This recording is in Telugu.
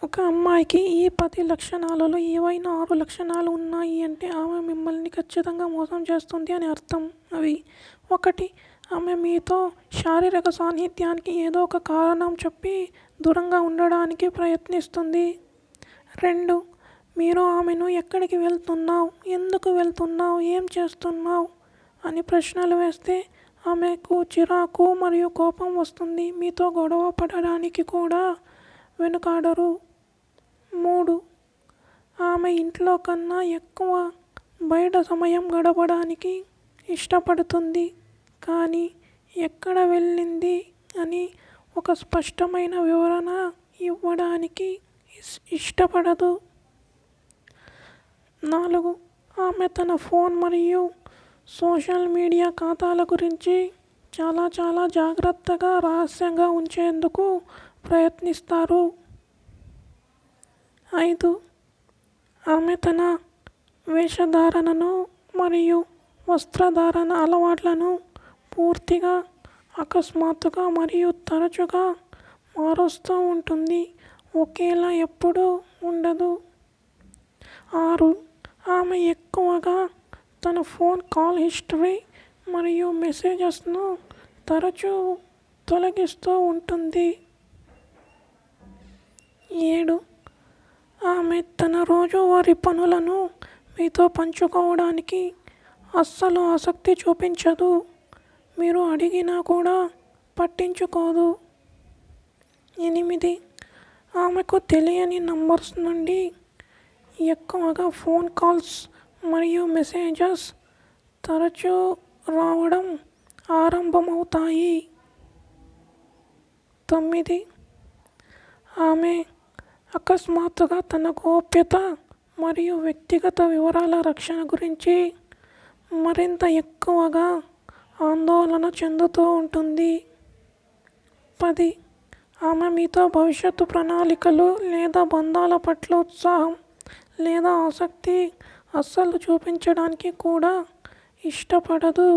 ఒక అమ్మాయికి ఈ 10 లక్షణాలలో ఏవైనా 6 లక్షణాలు ఉన్నాయి అంటే ఆమె మిమ్మల్ని ఖచ్చితంగా మోసం చేస్తుంది అని అర్థం. అవి: 1. ఆమె మీతో శారీరక సాన్నిధ్యానికి ఏదో ఒక కారణం చెప్పి దూరంగా ఉండడానికి ప్రయత్నిస్తుంది. 2. మీరు ఆమెను ఎక్కడికి వెళ్తున్నావు, ఎందుకు వెళ్తున్నావు, ఏం చేస్తున్నావు అని ప్రశ్నలు వేస్తే ఆమెకు చిరాకు మరియు కోపం వస్తుంది. మీతో గొడవ పడడానికి కూడా వెనుకాడరు. 3. ఆమె ఇంట్లో కన్నా ఎక్కువ బయట సమయం గడపడానికి ఇష్టపడుతుంది, కానీ ఎక్కడ వెళ్ళింది అని ఒక స్పష్టమైన వివరణ ఇవ్వడానికి ఇష్టపడదు. 4. ఆమె తన ఫోన్ మరియు సోషల్ మీడియా ఖాతాల గురించి చాలా జాగ్రత్తగా రహస్యంగా ఉంచేందుకు ప్రయత్నిస్తారు. 5. ఆమె తన వేషధారణను మరియు వస్త్రధారణ అలవాట్లను పూర్తిగా అకస్మాత్తుగా మరియు తరచుగా మారుస్తూ ఉంటుంది, ఒకేలా ఎప్పుడూ ఉండదు. 6. ఆమె ఎక్కువగా తన ఫోన్ కాల్ హిస్టరీ మరియు మెసేజెస్ను తరచూ తొలగిస్తూ ఉంటుంది. 7. ఆమె తన రోజువారీ పనులను మీతో పంచుకోవడానికి అస్సలు ఆసక్తి చూపించదు, మీరు అడిగినా కూడా పట్టించుకోదు. 8. ఆమెకు తెలియని నంబర్స్ నుండి ఎక్కువగా ఫోన్ కాల్స్ మరియు మెసేజెస్ తరచూ రావడం ఆరంభమవుతాయి. 9. ఆమె అకస్మాత్తుగా తన గోప్యత మరియు వ్యక్తిగత వివరాల రక్షణ గురించి మరింత ఎక్కువగా ఆందోళన చెందుతూ ఉంటుంది. 10. ఆమె మీతో భవిష్యత్తు ప్రణాళికలు లేదా బంధాల పట్ల ఉత్సాహం లేదా ఆసక్తి అస్సలు చూపించడానికి కూడా ఇష్టపడదు.